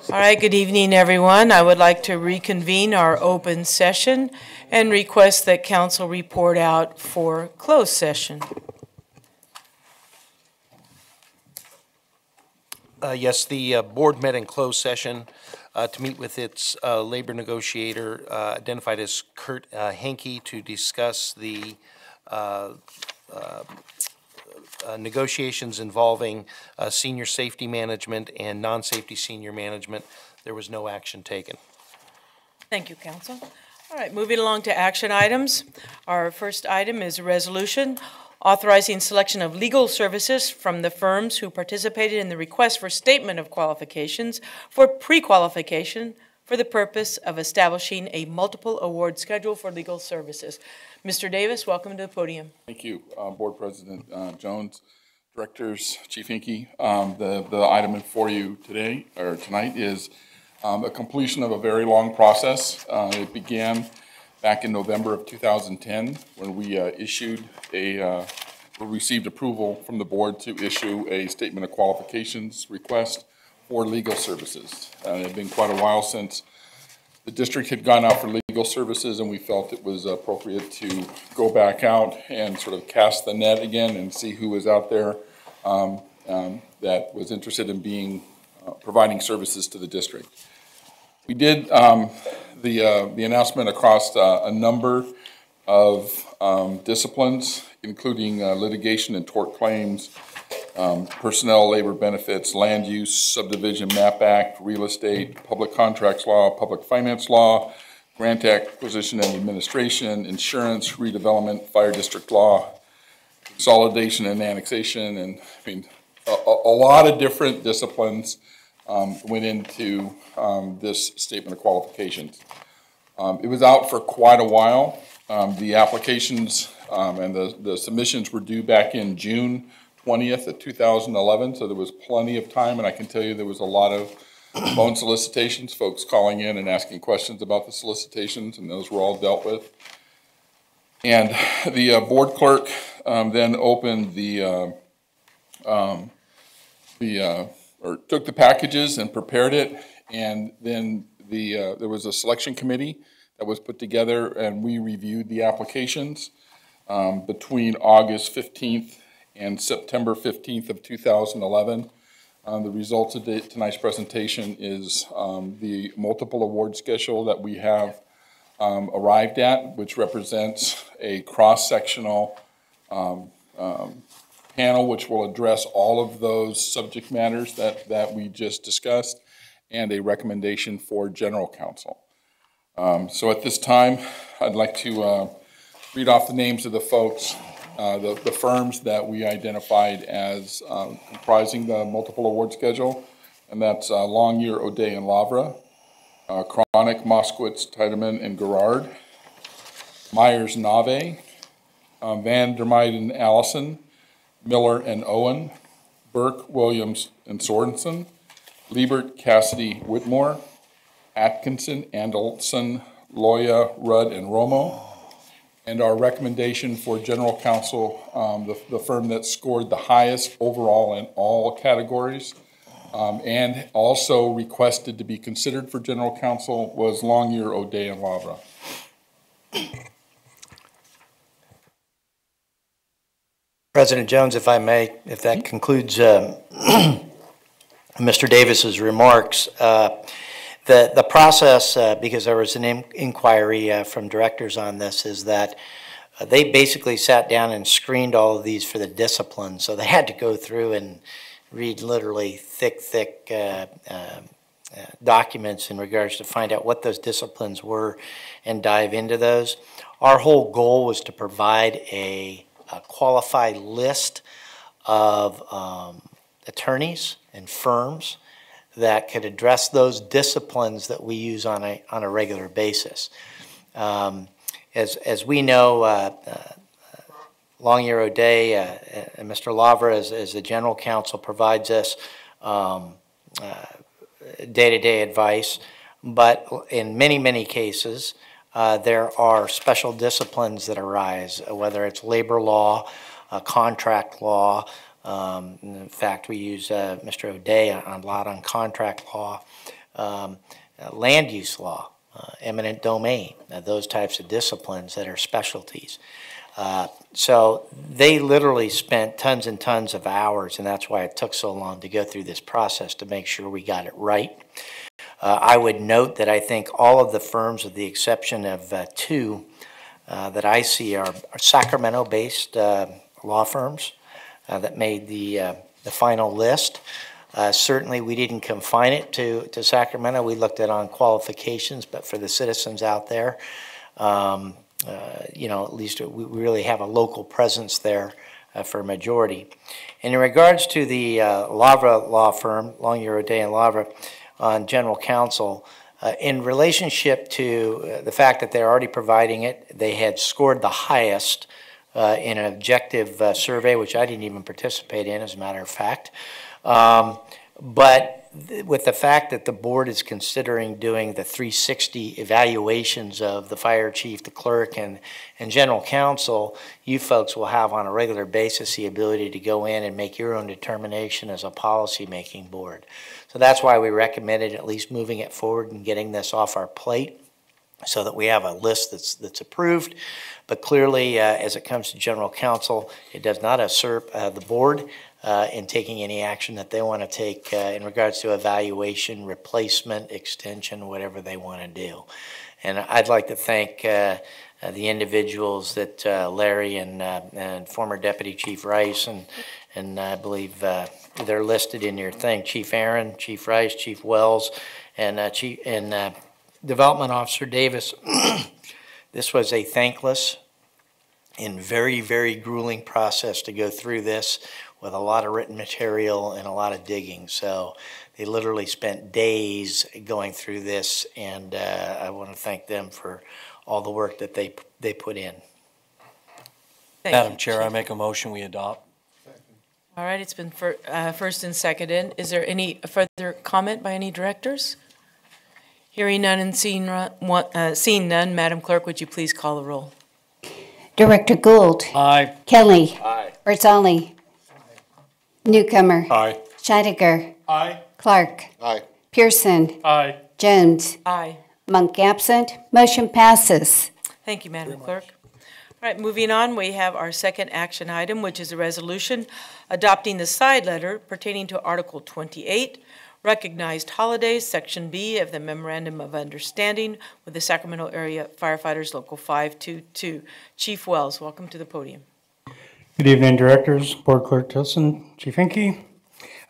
All right, good evening, everyone. I would like to reconvene our open session and request that council report out for closed session. Yes, the board met in closed session to meet with its labor negotiator, identified as Kurt Henke, to discuss the negotiations involving senior safety management and non-safety senior management. There was no action taken. Thank you, council. All right, moving along to action items. Our first item is a resolution authorizing selection of legal services from the firms who participated in the request for statement of qualifications for pre-qualification for the purpose of establishing a multiple award schedule for legal services. Mr. Davis, welcome to the podium. Thank you, Board President Jones, Directors, Chief Hinke. The item for you today or tonight is a completion of a very long process. It began back in November of 2010 when we received approval from the board to issue a statement of qualifications request for legal services. It had been quite a while since the district had gone out for legal services, and we felt it was appropriate to go back out and sort of cast the net again and see who was out there that was interested in providing services to the district. We did the announcement across a number of disciplines, including litigation and tort claims, personnel, labor benefits, land use, subdivision map act, real estate, public contracts law, public finance law, grant acquisition and administration, insurance, redevelopment, fire district law, consolidation and annexation, and I mean, a lot of different disciplines went into this statement of qualifications. It was out for quite a while. The applications and the submissions were due back in June 20th of 2011, so there was plenty of time, and I can tell you there was a lot of phone solicitations, folks calling in and asking questions about the solicitations, and those were all dealt with. And the board clerk then opened took the packages and prepared it, and then there was a selection committee that was put together, and we reviewed the applications between August 15th and September 15th of 2011. The result of tonight's presentation is the multiple award schedule that we have arrived at, which represents a cross-sectional panel which will address all of those subject matters that we just discussed, and a recommendation for general counsel. So at this time, I'd like to read off the names of the folks, the firms that we identified as comprising the multiple award schedule, and that's Longyear, O'Day, and Lavra, Chronic, Moskowitz, Tiedemann, and Gerard, Myers, Nave, Van der Meiden, Allison, Miller and Owen, Burke, Williams, and Sorensen, Liebert, Cassidy, Whitmore, Atkinson, Andelson, Loya, Rudd, and Romo. And our recommendation for general counsel, the firm that scored the highest overall in all categories, and also requested to be considered for general counsel, was Longyear, O'Day, and Lavra. President Jones, if I may, if that concludes Mr. Davis's remarks, the process, because there was an inquiry from directors on this, is that they basically sat down and screened all of these for the discipline. So they had to go through and read literally thick documents in regards to find out what those disciplines were and dive into those. Our whole goal was to provide a qualified list of attorneys and firms that could address those disciplines that we use on a regular basis. As we know, Longyear, O'Day and Mr. Lavra, as the general counsel, provides us day-to-day advice, but in many cases, there are special disciplines that arise, whether it's labor law, contract law. In fact, we use Mr. O'Day a lot on contract law. land use law, eminent domain, those types of disciplines that are specialties. So they literally spent tons and tons of hours, and that's why it took so long to go through this process to make sure we got it right. I would note that I think all of the firms, with the exception of two that I see, are Sacramento-based law firms that made the final list. Certainly, we didn't confine it to Sacramento. We looked at on qualifications, but for the citizens out there, at least we really have a local presence there for a majority. And in regards to the Lavra law firm, Longyear O'Day and Lavra, on general counsel, in relationship to the fact that they're already providing it, they had scored the highest in an objective survey, which I didn't even participate in, as a matter of fact. But with the fact that the board is considering doing the 360 evaluations of the fire chief, the clerk, and general counsel, you folks will have on a regular basis the ability to go in and make your own determination as a policy-making board. So that's why we recommended at least moving it forward and getting this off our plate so that we have a list that's approved. But clearly, as it comes to general counsel, it does not usurp the board in taking any action that they want to take in regards to evaluation, replacement, extension, whatever they want to do. And I'd like to thank the individuals that Larry and former Deputy Chief Rice, and I believe they're listed in your thing, Chief Aaron, Chief Rice, Chief Wells, and Development Officer Davis. This was a thankless and very, very grueling process to go through this, with a lot of written material and a lot of digging. So they literally spent days going through this, and I want to thank them for all the work that they put in. Madam Chair, I make a motion we adopt. All right, it's been first and seconded. Is there any further comment by any directors? Hearing none and seeing none, Madam Clerk, would you please call the roll? Director Gould. Aye. Kelly. Aye. Barzali. Newcomer. Aye. Scheidegger. Aye. Clark. Aye. Pearson. Aye. Jones. Aye. Monk absent. Motion passes. Thank you, Madam Clerk. All right, moving on, we have our second action item, which is a resolution adopting the side letter pertaining to Article 28, Recognized Holidays, Section B of the Memorandum of Understanding with the Sacramento Area Firefighters Local 522. Chief Wells, welcome to the podium. Good evening, Directors, Board Clerk Tilson, Chief Hinkie.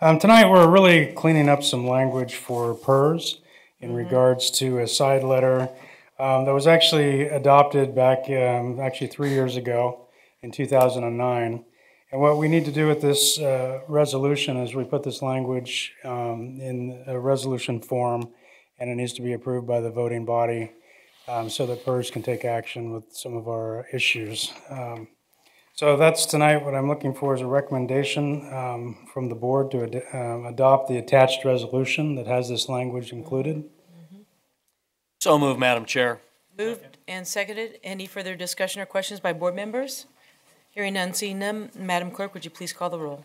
Tonight we're really cleaning up some language for PERS in regards to a side letter that was actually adopted back actually 3 years ago in 2009. And what we need to do with this resolution is we put this language in a resolution form, and it needs to be approved by the voting body so that PERS can take action with some of our issues. So that's tonight. What I'm looking for is a recommendation from the board to adopt the attached resolution that has this language included. So moved, Madam Chair. Moved and seconded. Any further discussion or questions by board members? Hearing none, seeing none, Madam Clerk, would you please call the roll?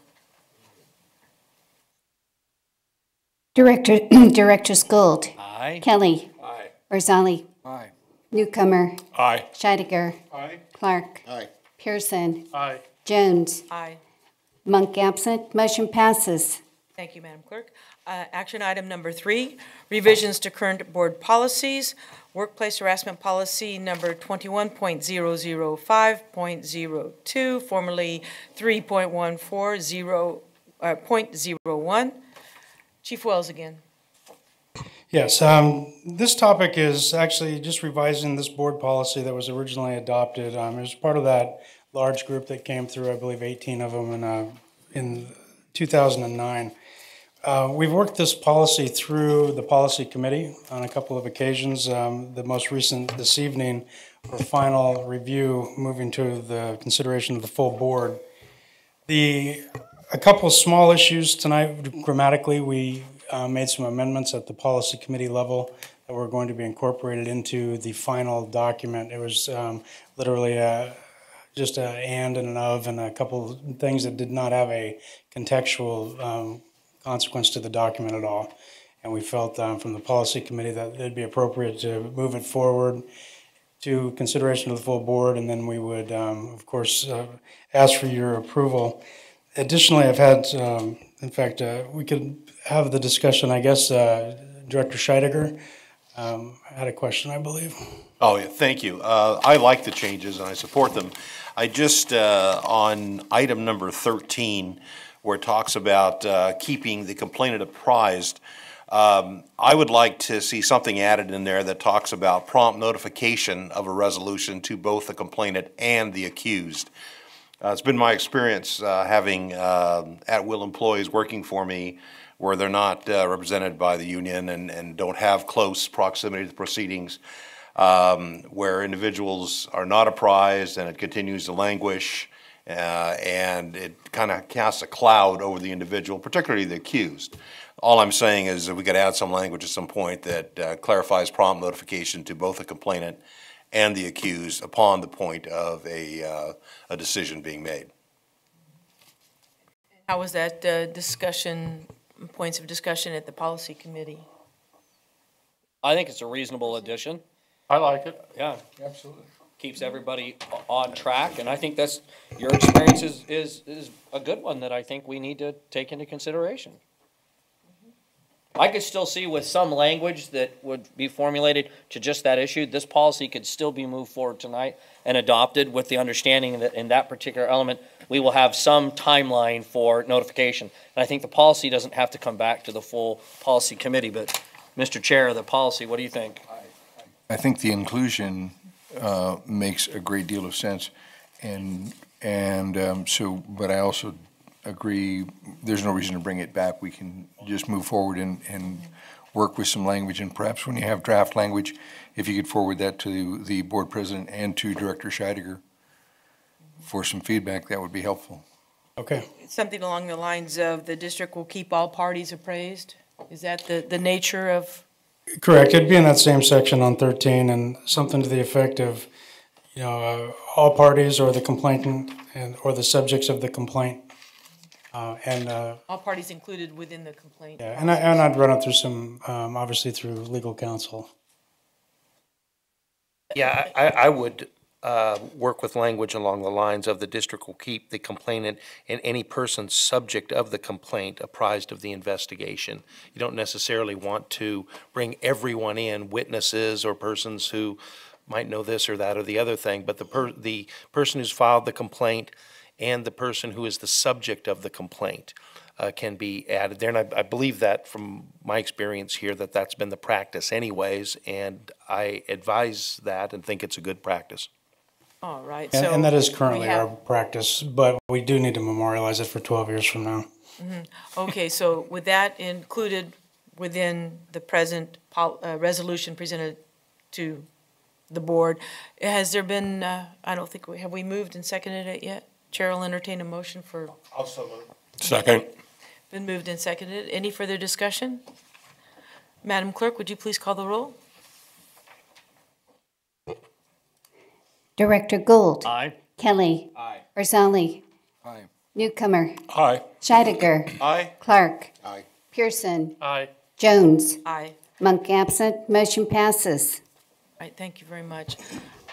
Directors Gould. Aye. Kelly. Aye. Barzali. Aye. Newcomer. Aye. Scheidegger. Aye. Clark. Aye. Pearson. Aye. Jones. Aye. Monk absent. Motion passes. Thank you, Madam Clerk. Action item number 3, revisions to current board policies. Workplace harassment policy number 21.005.02, formerly 3.140.01. Chief Wells again. Yes, this topic is actually just revising this board policy that was originally adopted. It was part of that large group that came through, I believe 18 of them in 2009. We've worked this policy through the policy committee on a couple of occasions. The most recent this evening for final review, moving to the consideration of the full board. A couple of small issues tonight. Grammatically, we made some amendments at the policy committee level that were going to be incorporated into the final document. It was literally just an and an of and a couple of things that did not have a contextual consequence to the document at all. And we felt from the policy committee that it'd be appropriate to move it forward to consideration of the full board, and then we would, of course, ask for your approval. Additionally, I've had, in fact, we could have the discussion, I guess, Director Scheidegger had a question, I believe. Oh, yeah, thank you. I like the changes and I support them. I just, on item number 13, where it talks about keeping the complainant apprised, I would like to see something added in there that talks about prompt notification of a resolution to both the complainant and the accused. It's been my experience having at-will employees working for me where they're not represented by the union and don't have close proximity to the proceedings, where individuals are not apprised and it continues to languish, and it kind of casts a cloud over the individual, particularly the accused. All I'm saying is that we could add some language at some point that clarifies prompt notification to both the complainant and the accused upon the point of a decision being made. How was that discussion, points of discussion at the policy committee? I think it's a reasonable addition. I like it. Yeah, Absolutely. keeps everybody on track, and I think that's, your experience is a good one that I think we need to take into consideration. I could still see with some language that would be formulated to just that issue, this policy could still be moved forward tonight and adopted with the understanding that in that particular element, we will have some timeline for notification. And I think the policy doesn't have to come back to the full policy committee, but Mr. Chair of the policy, what do you think? I think the inclusion makes a great deal of sense, but I also agree there's no reason to bring it back. We can just move forward and work with some language, and perhaps when you have draft language, if you could forward that to the board president and to Director Scheidegger for some feedback, that would be helpful. Okay. Something along the lines of the district will keep all parties appraised? Is that the nature of? Correct. It'd be in that same section on 13, and something to the effect of, all parties or the complainant or the subjects of the complaint. All parties included within the complaint. Yeah, and I'd run it through some, obviously through legal counsel. Yeah, I would work with language along the lines of the district will keep the complainant and any person subject of the complaint apprised of the investigation. You don't necessarily want to bring everyone in, witnesses or persons who might know this or that or the other thing, but the person who's filed the complaint and the person who is the subject of the complaint can be added there. And I believe that from my experience here that's been the practice anyways, and I advise that and think it's a good practice. All right. And that is currently our practice, but we do need to memorialize it for 12 years from now. Mm-hmm. Okay, so with that included within the present resolution presented to the board, has there been, I don't think, have we moved and seconded it yet? Chair will entertain a motion for. Also move. Second. Been moved and seconded. Any further discussion? Madam Clerk, would you please call the roll? Director Gould. Aye. Kelly. Aye. Barzali. Aye. Newcomer. Aye. Scheidegger. Aye. Clark. Aye. Pearson. Aye. Jones. Aye. Monk absent. Motion passes. All right, thank you very much.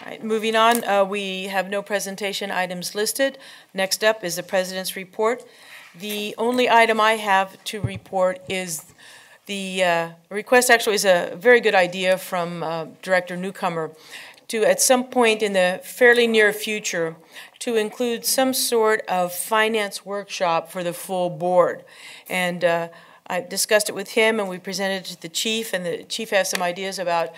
All right, moving on, we have no presentation items listed. Next up is the President's report. The only item I have to report is the request actually is a very good idea from Director Newcomer to, at some point in the fairly near future, to include some sort of finance workshop for the full board. And I discussed it with him, and we presented it to the chief, and the chief has some ideas about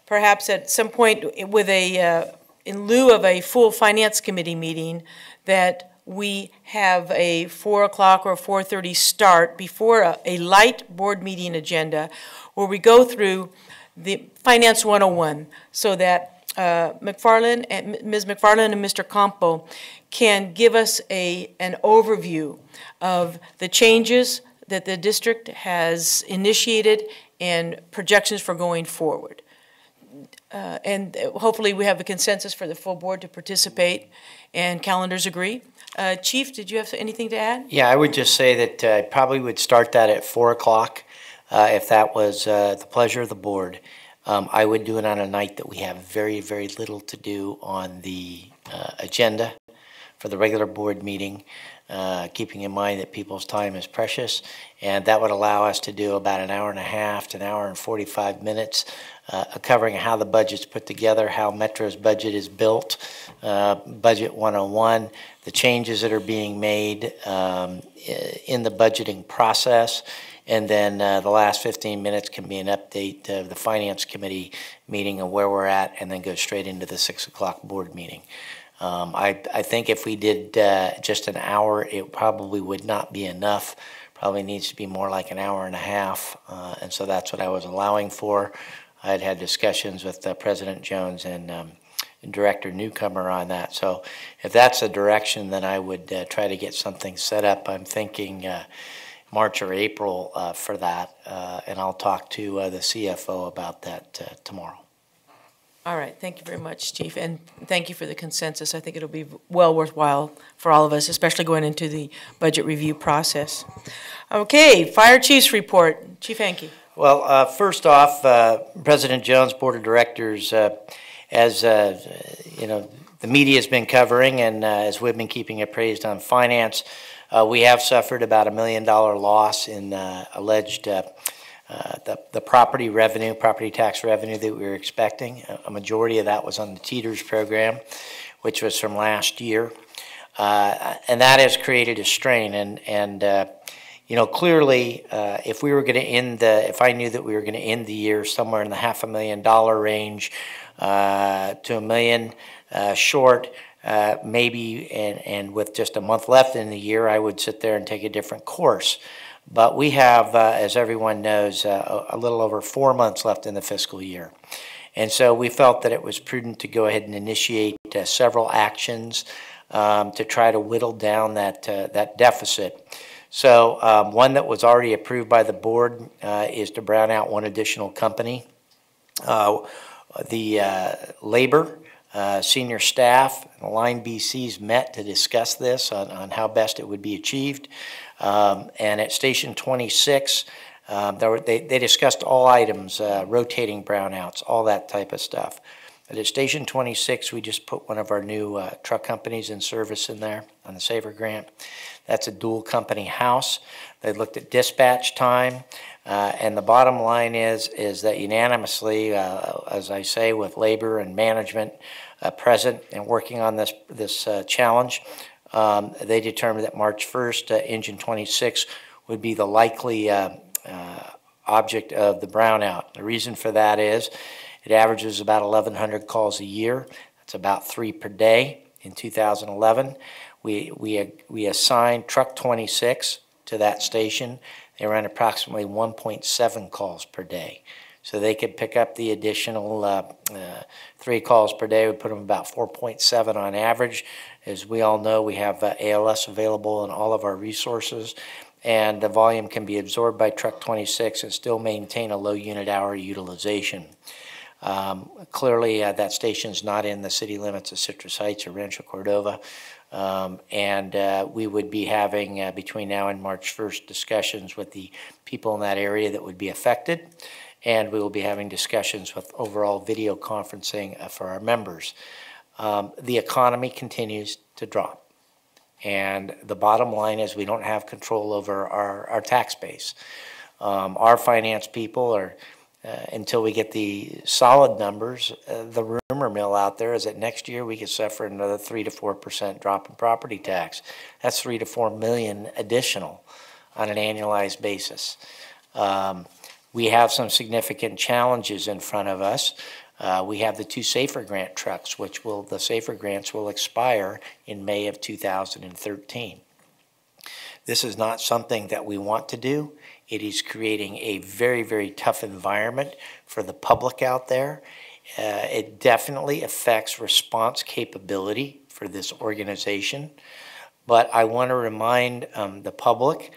perhaps at some point with in lieu of a full finance committee meeting, that we have a 4 o'clock or 4:30 start before a light board meeting agenda where we go through the Finance 101 so that Ms. McFarland and Mr. Campo can give us an overview of the changes that the district has initiated and projections for going forward. And hopefully we have a consensus for the full board to participate and calendars agree. Chief, did you have anything to add? Yeah, I would just say that I probably would start that at 4 o'clock. if that was the pleasure of the board, I would do it on a night that we have very, very little to do on the agenda for the regular board meeting, keeping in mind that people's time is precious. And that would allow us to do about an hour and a half to an hour and 45 minutes covering how the budget's put together, how Metro's budget is built, Budget 101, the changes that are being made in the budgeting process. And then the last 15 minutes can be an update of the Finance Committee meeting of where we're at, and then go straight into the 6 o'clock board meeting. I think if we did just an hour, it probably would not be enough. Probably needs to be more like an hour and a half, and so that's what I was allowing for. I had had discussions with President Jones and Director Newcomer on that. So if that's the direction, then I would try to get something set up. I'm thinking March or April for that, and I'll talk to the CFO about that tomorrow. All right, thank you very much, Chief, and thank you for the consensus. I think it'll be well worthwhile for all of us, especially going into the budget review process. Okay, Fire Chief's report. Chief Hankey. Well, first off, President Jones, Board of Directors, as you know, the media has been covering, and as we've been keeping appraised on finance, we have suffered about $1 million loss in alleged the property revenue, property tax revenue that we were expecting. A majority of that was on the Teeters program, which was from last year, and that has created a strain. And you know, clearly, if we were going to if I knew that we were going to end the year somewhere in the $500,000 range to $1 million short, maybe, and with just a month left in the year, I would sit there and take a different course. But we have, as everyone knows, a little over 4 months left in the fiscal year. And so we felt that it was prudent to go ahead and initiate several actions to try to whittle down that deficit. So one that was already approved by the board is to brown out one additional company. The labor, senior staff, and Line BCs met to discuss this on how best it would be achieved. And at Station 26, they discussed all items, rotating brownouts, all that type of stuff. But at Station 26, we just put one of our new truck companies in service in there on the Saver grant. That's a dual company house. They looked at dispatch time, and the bottom line is that unanimously, as I say, with labor and management present and working on this challenge, they determined that March 1st, Engine 26 would be the likely object of the brownout. The reason for that is it averages about 1,100 calls a year. That's about 3 per day. In 2011, we assigned Truck 26 to that station. They ran approximately 1.7 calls per day. So they could pick up the additional 3 calls per day. We put them about 4.7 on average. As we all know, we have ALS available in all of our resources, and the volume can be absorbed by Truck 26 and still maintain a low unit hour utilization. Clearly, that station's not in the city limits of Citrus Heights or Rancho Cordova, and we would be having, between now and March 1st, discussions with the people in that area that would be affected, and we will be having discussions with overall video conferencing for our members. The economy continues to drop, and the bottom line is we don't have control over our tax base. Our finance people are until we get the solid numbers, the rumor mill out there is that next year we could suffer another 3 to 4% drop in property tax. That's 3 to 4 million additional on an annualized basis. We have some significant challenges in front of us. We have the 2 Safer Grant trucks, the Safer Grants will expire in May of 2013. This is not something that we want to do. It is creating a very, very tough environment for the public out there. It definitely affects response capability for this organization. But I want to remind the public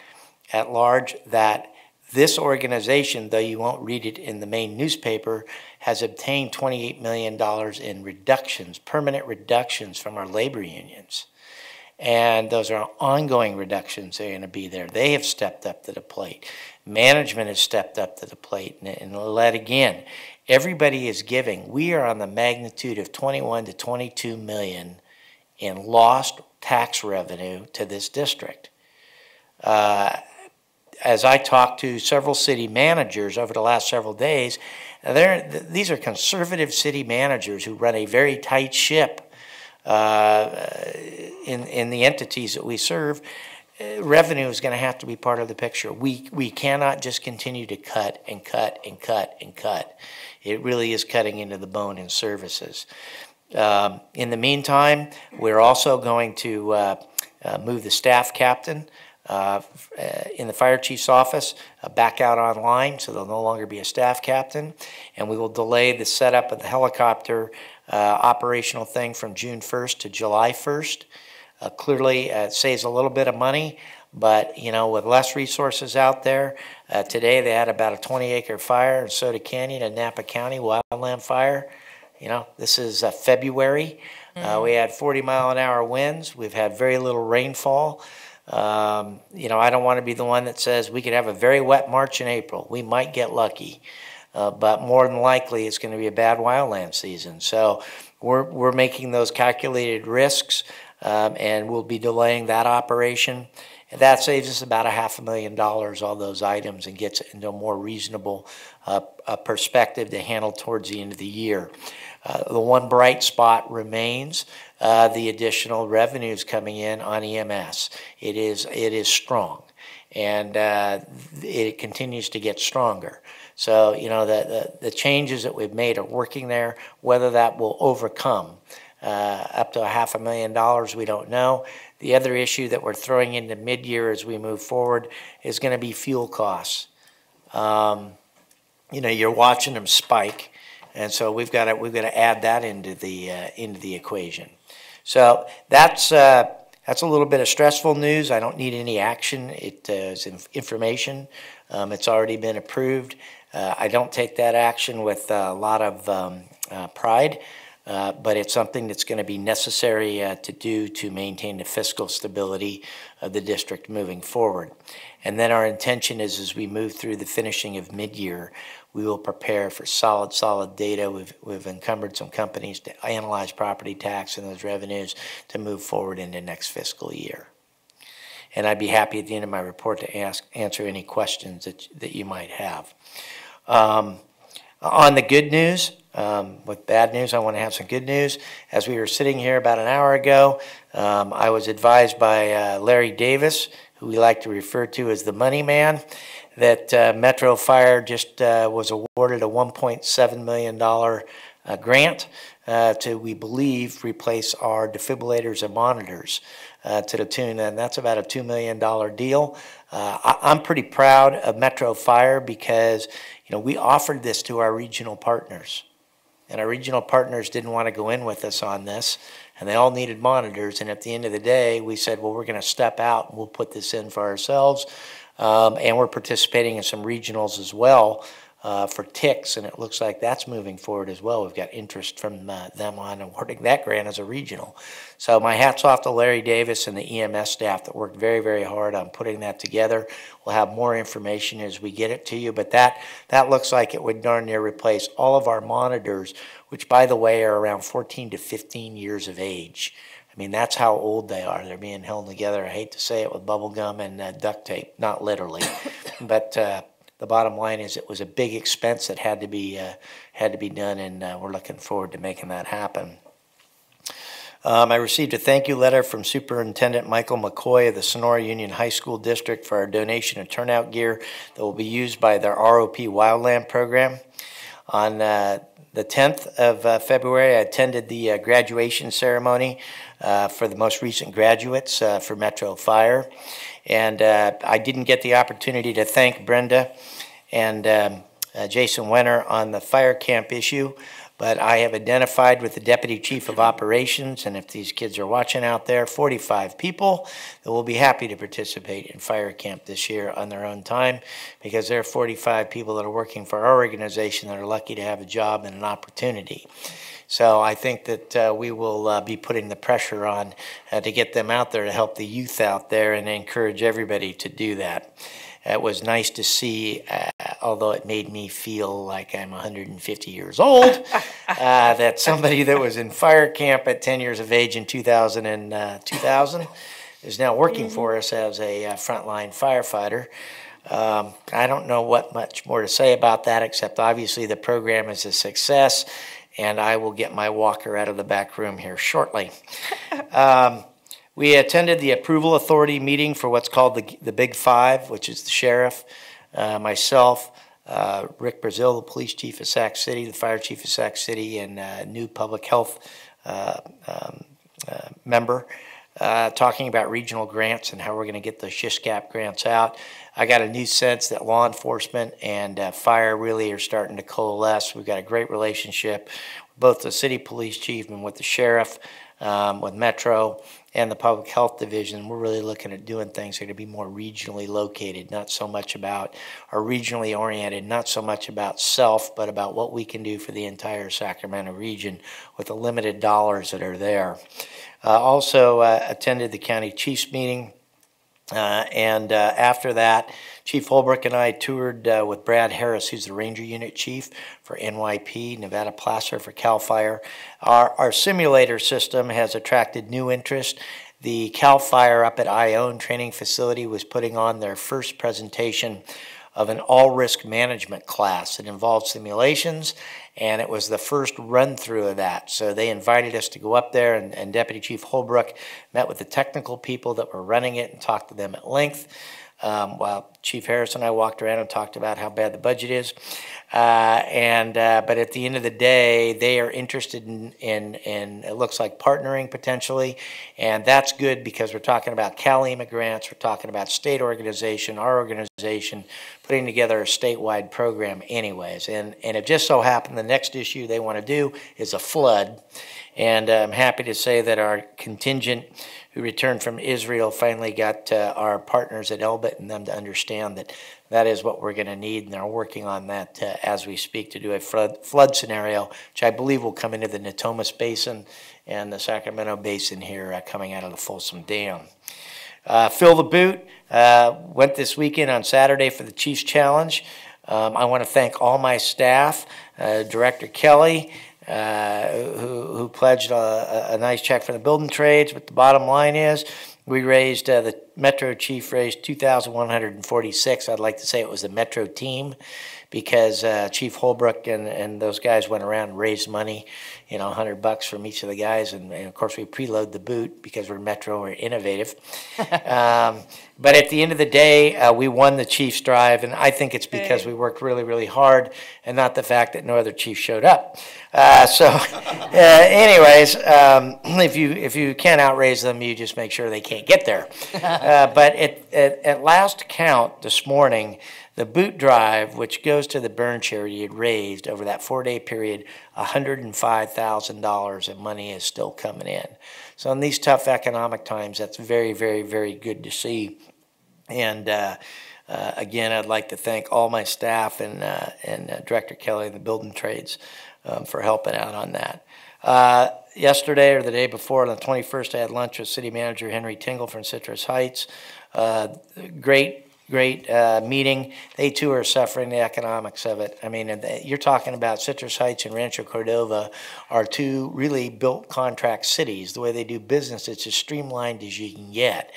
at large that this organization, though you won't read it in the main newspaper, has obtained $28 million in reductions, permanent reductions from our labor unions. And those are ongoing reductions that are going to be there. They have stepped up to the plate. Management has stepped up to the plate and led again. Everybody is giving. We are on the magnitude of 21 to 22 million in lost tax revenue to this district. As I talked to several city managers over the last several days, these are conservative city managers who run a very tight ship in the entities that we serve. Revenue is going to have to be part of the picture. We cannot just continue to cut and cut and cut and cut. It really is cutting into the bone in services. In the meantime, we're also going to move the staff captain in the fire chief's office back out online, so there'll no longer be a staff captain, and we will delay the setup of the helicopter operational thing from June 1st to July 1st. Clearly, it saves a little bit of money, but with less resources out there, today they had about a 20-acre fire in Soda Canyon and Napa County wildland fire. This is February. We had 40-mile-an-hour winds. We've had very little rainfall. I don't want to be the one that says we could have a very wet March and April. We might get lucky, but more than likely it's going to be a bad wildland season. So we're making those calculated risks, and we'll be delaying that operation. And that saves us about $500,000, all those items, and gets it into a more reasonable perspective to handle towards the end of the year. The one bright spot remains the additional revenues coming in on EMS. It is strong, and it continues to get stronger. So the changes that we've made are working there. Whether that will overcome up to $500,000, we don't know. The other issue that we're throwing into mid-year as we move forward is going to be fuel costs. You're watching them spike. And so we've got to add that into the equation. So that's a little bit of stressful news. I don't need any action. It is information. It's already been approved. I don't take that action with a lot of pride, but it's something that's going to be necessary to do to maintain the fiscal stability of the district moving forward. And then our intention is, as we move through the finishing of mid-year, we will prepare for solid data. We've encumbered some companies to analyze property tax and those revenues to move forward into next fiscal year. And I'd be happy at the end of my report to answer any questions that you might have. On the good news, with bad news, I want to have some good news. As we were sitting here about an hour ago, I was advised by Larry Davis, who we like to refer to as the money man, that Metro Fire just was awarded a $1.7 million grant to, we believe, replace our defibrillators and monitors to the tune, and that's about a $2 million deal. I'm pretty proud of Metro Fire because we offered this to our regional partners, and our regional partners didn't want to go in with us on this, and they all needed monitors. And at the end of the day, we said, well, we're going to step out and we'll put this in for ourselves. And we're participating in some regionals as well for TICs, and it looks like that's moving forward as well. We've got interest from them on awarding that grant as a regional. So my hat's off to Larry Davis and the EMS staff that worked very, very hard on putting that together. We'll have more information as we get it to you, but that looks like it would darn near replace all of our monitors, which, by the way, are around 14 to 15 years of age. I mean, that's how old they are. They're being held together, I hate to say it, with bubble gum and duct tape. Not literally, but the bottom line is it was a big expense that had to be done, and we're looking forward to making that happen. I received a thank you letter from Superintendent Michael McCoy of the Sonora Union High School District for our donation of turnout gear that will be used by their ROP Wildland program. On the 10th of February, I attended the graduation ceremony for the most recent graduates for Metro Fire. And I didn't get the opportunity to thank Brenda and Jason Wenner on the fire camp issue, But I have identified with the Deputy Chief of Operations, and if these kids are watching out there, 45 people that will be happy to participate in fire camp this year on their own time, because there are 45 people that are working for our organization that are lucky to have a job and an opportunity. So I think that we will be putting the pressure on to get them out there to help the youth out there and encourage everybody to do that. It was nice to see, although it made me feel like I'm 150 years old, that somebody that was in fire camp at 10 years of age in 2000 is now working for us as a frontline firefighter. I don't know what much more to say about that, except obviously the program is a success, and I will get my walker out of the back room here shortly. We attended the approval authority meeting for what's called the Big Five, which is the sheriff, myself, Rick Brazil, the police chief of Sac City, the fire chief of Sac City, and a new public health member, talking about regional grants and how we're going to get the SHISCAP grants out. I got a new sense that law enforcement and fire really are starting to coalesce. We've got a great relationship, both the city police chief and with the sheriff, with Metro and the public health division. We're really looking at doing things that are going to be more regionally located, not so much about, or regionally oriented, not so much about self, but about what we can do for the entire Sacramento region with the limited dollars that are there. Also attended the county chiefs meeting. And after that, Chief Holbrook and I toured with Brad Harris, who's the Ranger Unit Chief for NYP, Nevada Placer for CAL FIRE. Our simulator system has attracted new interest. The CAL FIRE up at Ione Training Facility was putting on their first presentation of an all-risk management class. It involved simulations, and it was the first run-through of that. So they invited us to go up there, and Deputy Chief Holbrook met with the technical people that were running it and talked to them at length. While Chief Harris and I walked around and talked about how bad the budget is. But at the end of the day, they are interested in it looks like partnering potentially, and that's good because we're talking about CalEMA grants, we're talking about state organization, our organization, putting together a statewide program anyways. And it just so happened the next issue they want to do is a flood, and I'm happy to say that our contingent who returned from Israel finally got our partners at Elbit and them to understand that that is what we're going to need, and they're working on that as we speak to do a flood scenario, which I believe will come into the Natomas Basin and the Sacramento Basin here coming out of the Folsom Dam. Fill the Boot went this weekend on Saturday for the Chiefs Challenge. I want to thank all my staff, Director Kelly, who pledged a nice check for the building trades. But the bottom line is we raised, the Metro Chief raised $2,146. I'd like to say it was the Metro team because Chief Holbrook and those guys went around and raised money, you know, $100 from each of the guys. And of course, we preload the boot because we're Metro, we're innovative. But at the end of the day, we won the Chiefs drive, and I think it's because we worked really, really hard and not the fact that no other Chief showed up. Anyways, if you can't outraise them, you just make sure they can't get there. But at last count this morning, the boot drive, which goes to the burn charity, had raised over that 4-day period $105,000, and money is still coming in. So in these tough economic times, that's very, very, very good to see. And again, I'd like to thank all my staff and Director Kelly and the building trades for helping out on that. Yesterday or the day before, on the 21st, I had lunch with City Manager Henry Tingle from Citrus Heights. Great meeting. They too are suffering the economics of it. I mean, you're talking about Citrus Heights and Rancho Cordova are two really built contract cities. The way they do business, it's as streamlined as you can get.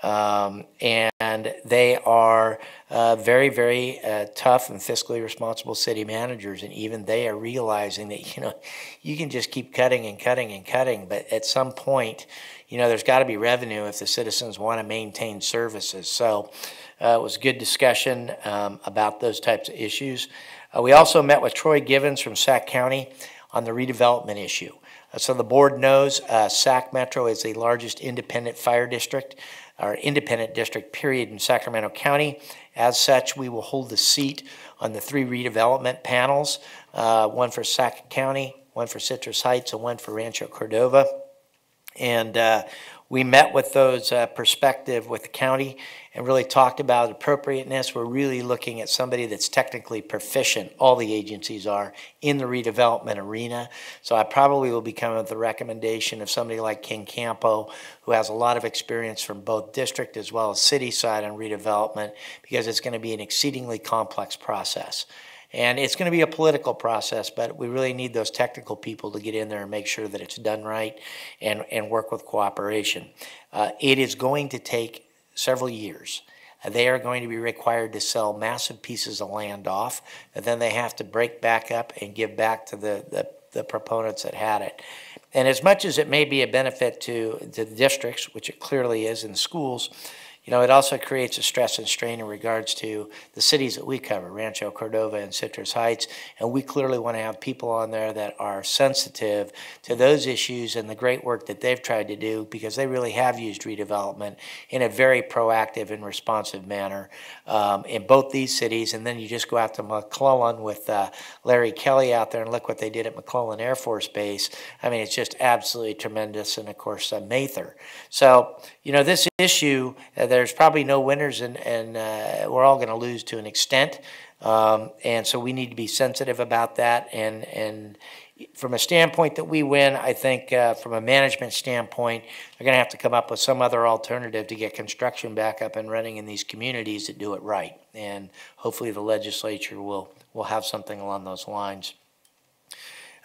And they are very, very tough and fiscally responsible city managers, and even they are realizing that, you know, you can just keep cutting and cutting and cutting, but at some point, you know, there's got to be revenue if the citizens want to maintain services. So it was a good discussion about those types of issues. We also met with Troy Givens from Sac County on the redevelopment issue. So the board knows Sac Metro is the largest independent fire district, or independent district, period, in Sacramento County. As such, we will hold the seat on the 3 redevelopment panels, one for Sac County, one for Citrus Heights, and one for Rancho Cordova. And we met with those perspective with the county and really talked about appropriateness. We're really looking at somebody that's technically proficient, all the agencies are, in the redevelopment arena. So I probably will be coming with the recommendation of somebody like King Campo, who has a lot of experience from both district as well as city side on redevelopment, because it's going to be an exceedingly complex process. And it's going to be a political process, but we really need those technical people to get in there and make sure that it's done right and work with cooperation. It is going to take several years. They are going to be required to sell massive pieces of land off that then they have to break back up and give back to the proponents that had it. And as much as it may be a benefit to the districts, which it clearly is in the schools, you know, it also creates a stress and strain in regards to the cities that we cover, Rancho Cordova and Citrus Heights, and we clearly want to have people on there that are sensitive to those issues and the great work that they've tried to do, because they really have used redevelopment in a very proactive and responsive manner in both these cities. And then you just go out to McClellan with Larry Kelly out there and look what they did at McClellan Air Force Base. I mean, it's just absolutely tremendous. And of course, Mather. So, you know, this issue, there's probably no winners, and we're all going to lose to an extent. And so we need to be sensitive about that. And from a standpoint that we win, I think from a management standpoint, they're going to have to come up with some other alternative to get construction back up and running in these communities that do it right. And hopefully the legislature will have something along those lines.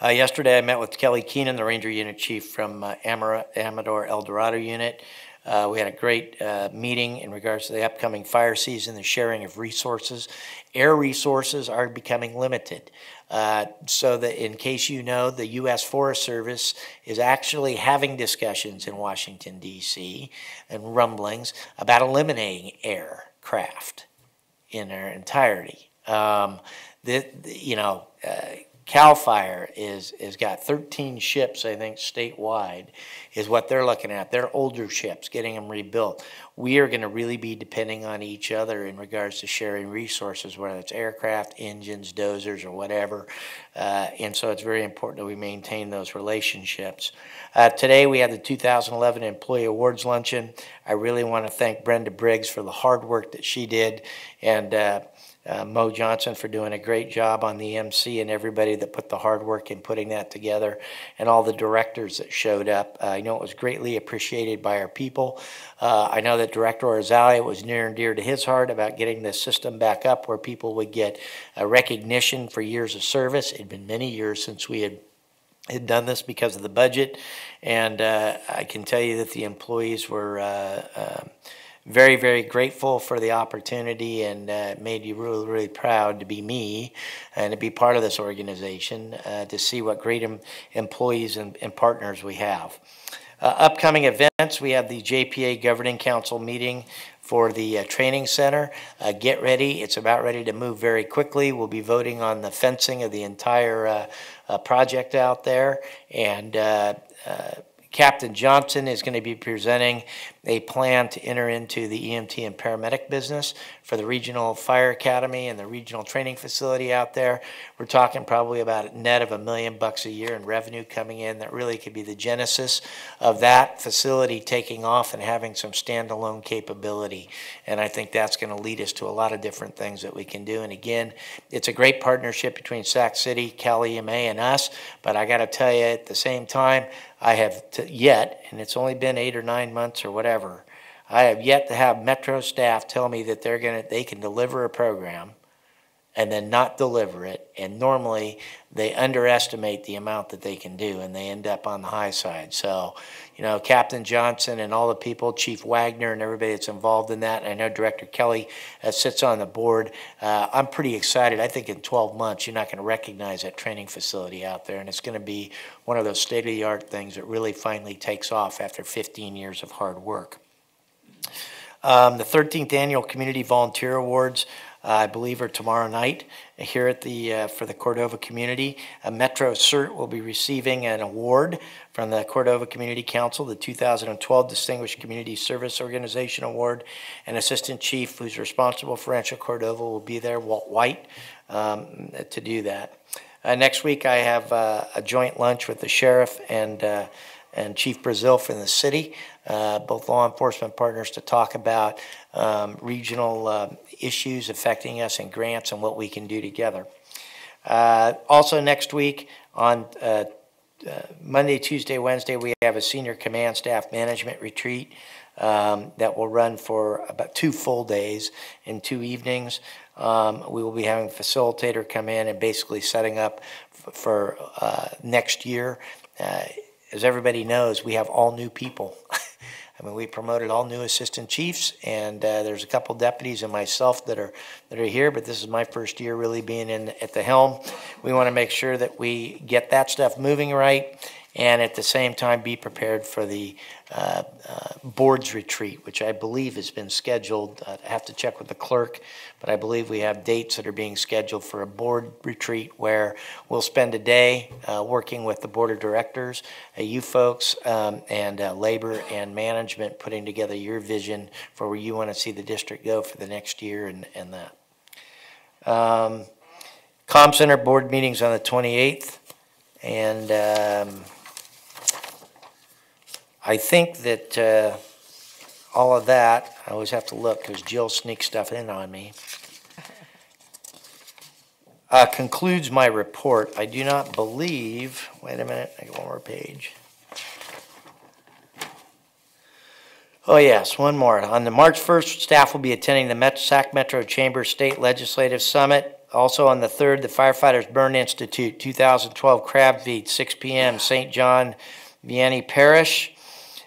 Yesterday I met with Kelly Keenan, the Ranger Unit Chief from Amador El Dorado Unit. We had a great meeting in regards to the upcoming fire season, the sharing of resources. Air resources are becoming limited. So that in case you know, the U.S. Forest Service is actually having discussions in Washington, D.C. and rumblings about eliminating aircraft in their entirety. CAL FIRE is got 13 ships, I think, statewide, is what they're looking at. They're older ships, getting them rebuilt. We are going to really be depending on each other in regards to sharing resources, whether it's aircraft, engines, dozers, or whatever. And so it's very important that we maintain those relationships. Today we had the 2011 Employee Awards Luncheon. I really want to thank Brenda Briggs for the hard work that she did, and Mo Johnson for doing a great job on the MC, and everybody that put the hard work in putting that together, and all the directors that showed up. I know it was greatly appreciated by our people. I know that Director Orzalia was near and dear to his heart about getting the system back up where people would get a recognition for years of service. It had been many years since we had done this because of the budget, and I can tell you that the employees were very, very grateful for the opportunity, and made you really, really proud to be me and to be part of this organization, to see what great employees and partners we have. Upcoming events, we have the JPA Governing Council meeting for the training center. Get ready. It's about ready to move very quickly. We'll be voting on the fencing of the entire project out there, and Captain Johnson is going to be presenting a plan to enter into the EMT and paramedic business for the Regional Fire Academy and the regional training facility out there. We're talking probably about a net of $1 million a year in revenue coming in that really could be the genesis of that facility taking off and having some standalone capability. And I think that's going to lead us to a lot of different things that we can do. And again, it's a great partnership between Sac City, Cal EMA, and us. But I got to tell you, at the same time, I have yet, and it's only been 8 or 9 months or whatever, I have yet to have Metro staff tell me that they can deliver a program and then not deliver it. And normally they underestimate the amount that they can do, and they end up on the high side. So, you know, Captain Johnson and all the people, Chief Wagner and everybody that's involved in that, and I know Director Kelly sits on the board. I'm pretty excited. I think in 12 months you're not going to recognize that training facility out there, and it's going to be one of those state-of-the-art things that really finally takes off after 15 years of hard work. The 13th Annual Community Volunteer Awards, I believe, are tomorrow night here at the for the Cordova community. Metro CERT will be receiving an award from the Cordova Community Council, the 2012 Distinguished Community Service Organization Award. An assistant chief who's responsible for Rancho Cordova will be there, Walt White, to do that. Next week, I have a joint lunch with the sheriff and Chief Brazil from the city, both law enforcement partners, to talk about regional issues affecting us and grants and what we can do together. Also next week on Monday, Tuesday, Wednesday, we have a senior command staff management retreat that will run for about 2 full days and 2 evenings. We will be having a facilitator come in and basically setting up for next year. As everybody knows, we have all new people. I mean, we promoted all new assistant chiefs, and there's a couple deputies and myself that are here, but this is my first year really being at the helm. We want to make sure that we get that stuff moving right, and at the same time be prepared for the board's retreat, which I believe has been scheduled. I have to check with the clerk, but I believe we have dates that are being scheduled for a board retreat where we'll spend a day working with the board of directors, you folks, and labor and management, putting together your vision for where you want to see the district go for the next year and that. Comm Center board meetings on the 28th, and I think that all of that, I always have to look because Jill sneaks stuff in on me, concludes my report. I do not believe, wait a minute, I got one more page. Oh yes, one more. On the March 1st, staff will be attending the Sac Metro Chamber State Legislative Summit. Also on the 3rd, the Firefighters Burn Institute 2012 Crab Feed, 6 p.m., St. John Vianney Parish.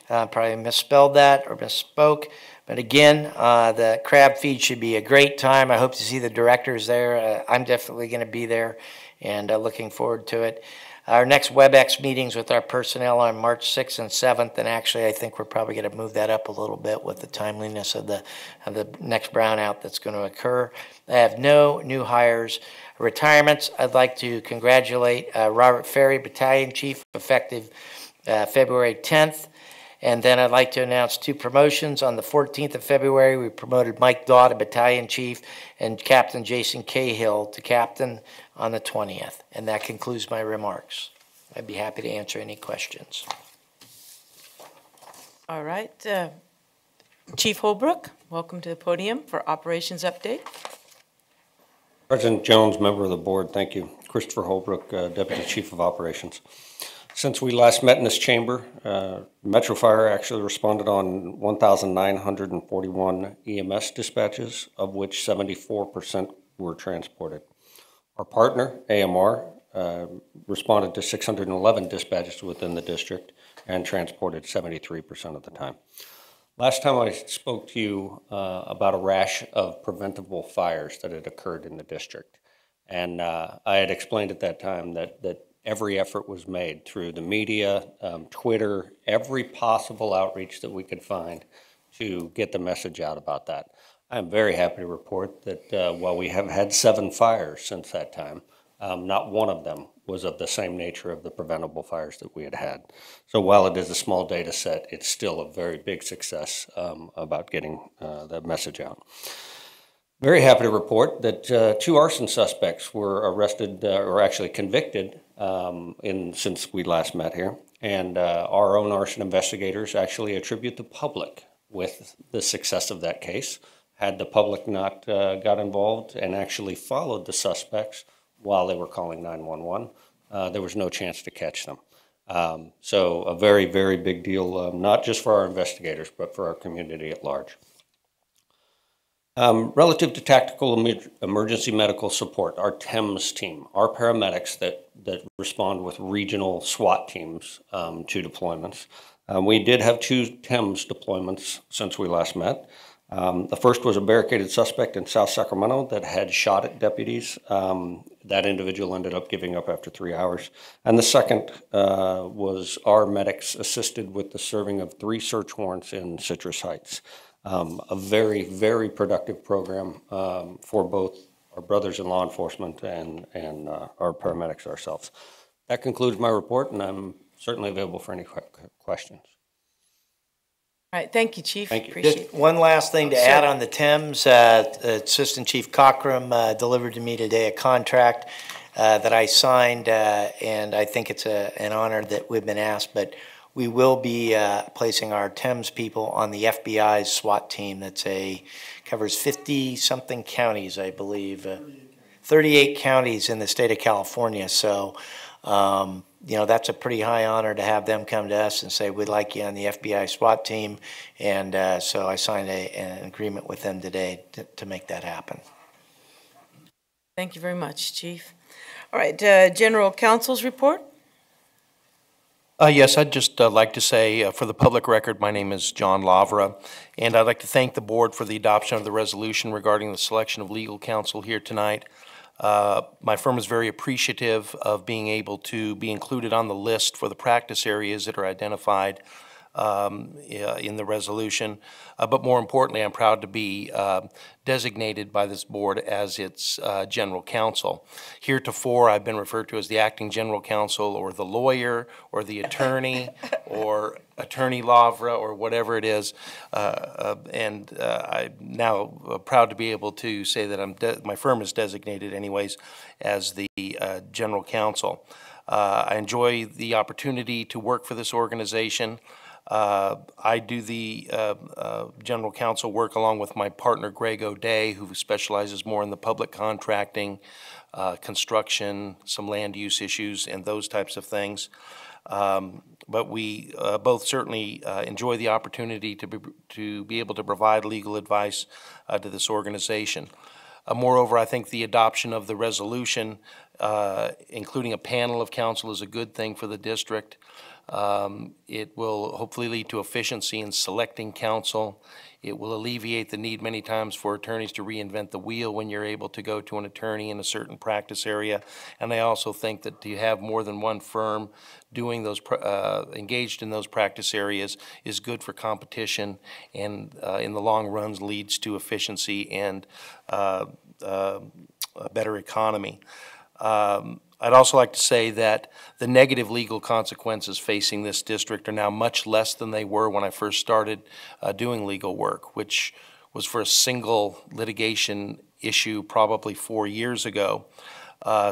Probably misspelled that or misspoke. But again, the crab feed should be a great time. I hope to see the directors there. I'm definitely going to be there and looking forward to it. Our next WebEx meetings with our personnel on March 6th and 7th, and actually I think we're probably going to move that up a little bit with the timeliness of the next brownout that's going to occur. I have no new hires. Retirements, I'd like to congratulate Robert Ferry, Battalion Chief, effective February 10th. And then I'd like to announce 2 promotions. On the 14th of February, we promoted Mike Daw to Battalion Chief and Captain Jason Cahill to Captain on the 20th. And that concludes my remarks. I'd be happy to answer any questions. All right. Chief Holbrook, welcome to the podium for operations update. President Jones, member of the board, thank you. Christopher Holbrook, Deputy Chief of Operations. Since we last met in this chamber, Metro Fire actually responded on 1,941 EMS dispatches, of which 74% were transported. Our partner, AMR, responded to 611 dispatches within the district and transported 73% of the time. Last time I spoke to you about a rash of preventable fires that had occurred in the district. And I had explained at that time that every effort was made through the media, Twitter, every possible outreach that we could find to get the message out about that. I'm very happy to report that while we have had 7 fires since that time, not one of them was of the same nature of the preventable fires that we had had. So while it is a small data set, it's still a very big success about getting that message out. Very happy to report that 2 arson suspects were arrested or actually convicted since we last met here. And our own arson investigators actually attribute the public with the success of that case. Had the public not got involved and actually followed the suspects while they were calling 911, there was no chance to catch them. So a very, very big deal, not just for our investigators, but for our community at large. Relative to tactical emergency medical support, our TEMS team, our paramedics that respond with regional SWAT teams to deployments. We did have 2 TEMS deployments since we last met. The first was a barricaded suspect in South Sacramento that had shot at deputies. That individual ended up giving up after 3 hours. And the second was our medics assisted with the serving of 3 search warrants in Citrus Heights. A very, very productive program for both our brothers in law enforcement and our paramedics ourselves. That concludes my report, and I'm certainly available for any questions. All right, thank you, Chief. Thank you. Appreciate Just one last thing to add on the TEMS. Assistant Chief Cockrum delivered to me today a contract that I signed, and I think it's an honor that we've been asked, but we will be placing our Thames people on the FBI's SWAT team covers 50-something counties, I believe. 38 counties in the state of California. So, that's a pretty high honor to have them come to us and say, we'd like you on the FBI SWAT team. And so I signed an agreement with them today to make that happen. Thank you very much, Chief. All right, General Counsel's report. Yes, I'd just like to say, for the public record, my name is John Lavra, and I'd like to thank the board for the adoption of the resolution regarding the selection of legal counsel here tonight. My firm is very appreciative of being able to be included on the list for the practice areas that are identified in the resolution. But more importantly, I'm proud to be designated by this board as its general counsel. Heretofore, I've been referred to as the acting general counsel or the lawyer or the attorney or Attorney Lavra or whatever it is. And I'm now proud to be able to say that my firm is designated anyways as the general counsel. I enjoy the opportunity to work for this organization. I do the general counsel work along with my partner Greg O'Day, who specializes more in the public contracting, construction, some land use issues, and those types of things. But we both certainly enjoy the opportunity to be able to provide legal advice to this organization. Moreover, I think the adoption of the resolution, including a panel of counsel, is a good thing for the district. It will hopefully lead to efficiency in selecting counsel. It will alleviate the need many times for attorneys to reinvent the wheel when you're able to go to an attorney in a certain practice area. And I also think that to have more than one firm doing those engaged in those practice areas is good for competition, and in the long run leads to efficiency and a better economy. I'd also like to say that the negative legal consequences facing this district are now much less than they were when I first started doing legal work, which was for a single litigation issue probably 4 years ago.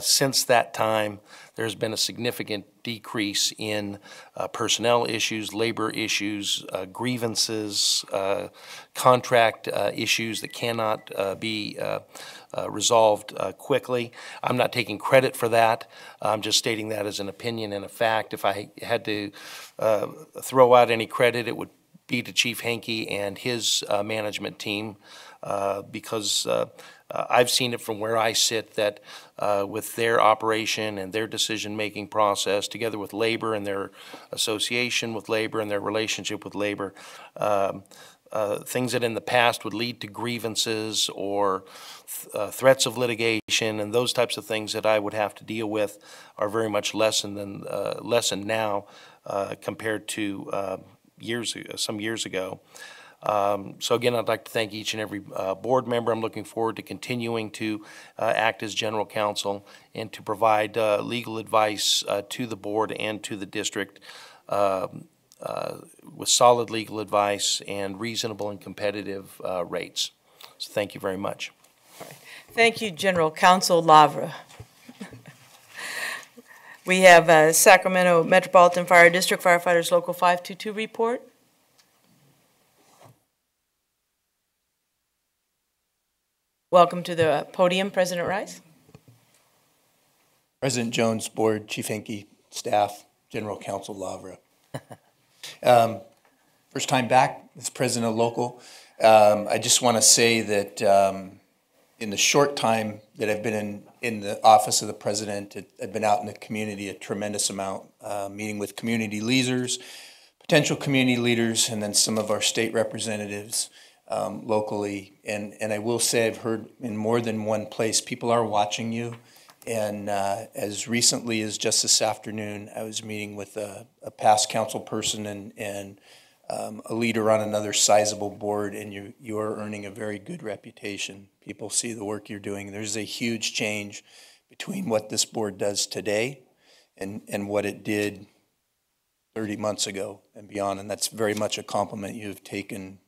Since that time, there's been a significant decrease in personnel issues, labor issues, grievances, contract issues that cannot be resolved quickly. I'm not taking credit for that. I'm just stating that as an opinion and a fact. If I had to throw out any credit, it would be to Chief Henke and his management team, because I've seen it from where I sit that with their operation and their decision-making process, together with labor and their association with labor and their relationship with labor, things that in the past would lead to grievances or threats of litigation and those types of things that I would have to deal with are very much lessened now compared to some years ago. So again, I'd like to thank each and every board member. I'm looking forward to continuing to act as general counsel and to provide legal advice to the board and to the district with solid legal advice and reasonable and competitive rates. So thank you very much. All right. Thank you, General Counsel Lavra. We have Sacramento Metropolitan Fire District Firefighters Local 522 report. Welcome to the podium, President Rice. President Jones, Board, Chief Henke, staff, General Counsel Lavra. First time back as President of Local. I just want to say that in the short time that I've been in the office of the President, I've been out in the community a tremendous amount, meeting with community leaders, potential community leaders, and then some of our state representatives locally. And I will say I've heard in more than one place, people are watching you. And as recently as just this afternoon, I was meeting with a past council person and a leader on another sizable board, and you are earning a very good reputation. People see the work you're doing. There's a huge change between what this board does today and what it did 30 months ago and beyond, and that's very much a compliment. You've taken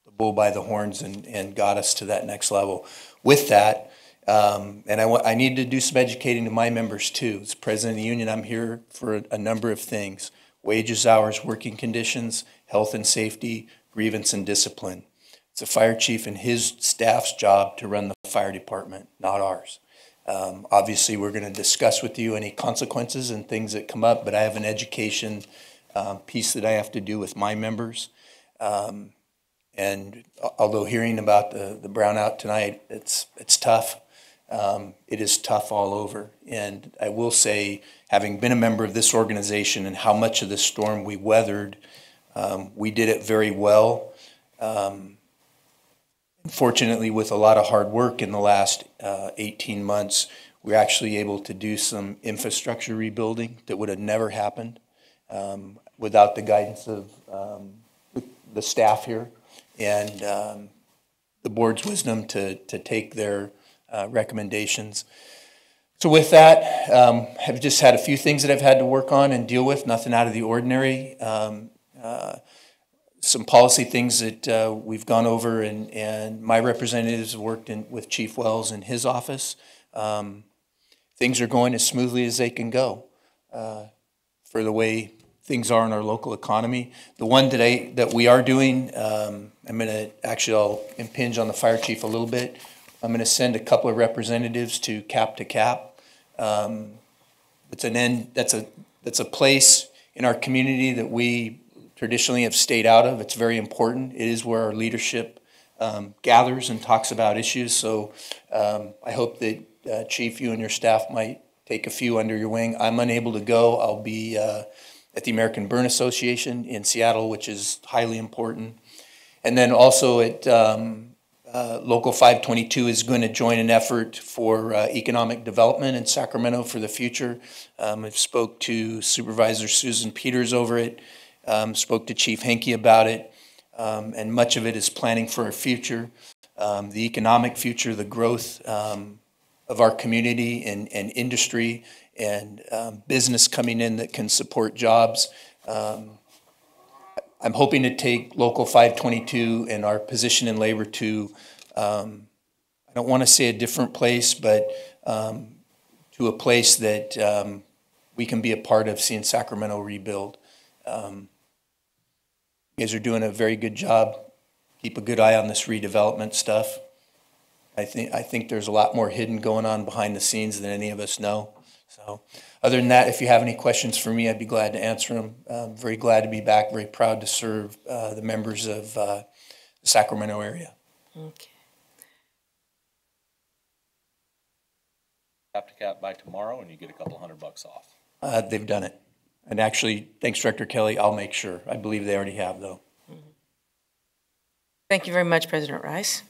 the bull by the horns and got us to that next level. With that, And I need to do some educating to my members too. As president of the union, I'm here for a number of things: wages, hours, working conditions, health and safety, grievance and discipline. It's the fire chief and his staff's job to run the fire department, not ours. Obviously, we're going to discuss with you any consequences and things that come up, but I have an education piece that I have to do with my members. And although hearing about the brownout tonight, it's tough. It is tough all over. And I will say, having been a member of this organization and how much of the storm we weathered, we did it very well. Fortunately, with a lot of hard work in the last 18 months, we're actually able to do some infrastructure rebuilding that would have never happened without the guidance of the staff here and the board's wisdom to take their recommendations. So with that, I've just had a few things that I've had to work on and deal with, nothing out of the ordinary. Some policy things that we've gone over, and my representatives have worked with Chief Wells in his office. Things are going as smoothly as they can go for the way things are in our local economy. The one that we are doing, I'm going to I'll impinge on the fire chief a little bit. I'm going to send a couple of representatives to Cap. It's that's a place in our community that we traditionally have stayed out of. It's very important. It is where our leadership gathers and talks about issues. So I hope that Chief, you and your staff might take a few under your wing. I'm unable to go. I'll be at the American Burn Association in Seattle, which is highly important. And then also at Local 522 is going to join an effort for economic development in Sacramento for the future. I've spoke to Supervisor Susan Peters over it. Spoke to Chief Henke about it, and much of it is planning for our future, the economic future, the growth of our community and industry and business coming in that can support jobs. I'm hoping to take Local 522 and our position in labor to, I don't want to say a different place, but to a place that we can be a part of seeing Sacramento rebuild. You guys are doing a very good job. Keep a good eye on this redevelopment stuff. I think there's a lot more hidden going on behind the scenes than any of us know. So other than that, if you have any questions for me, I'd be glad to answer them. I'm very glad to be back, very proud to serve the members of the Sacramento area. Okay. Cap by tomorrow and you get a couple $100 off. They've done it. And actually, thanks, Director Kelly, I'll make sure. I believe they already have, though. Thank you very much, President Rice.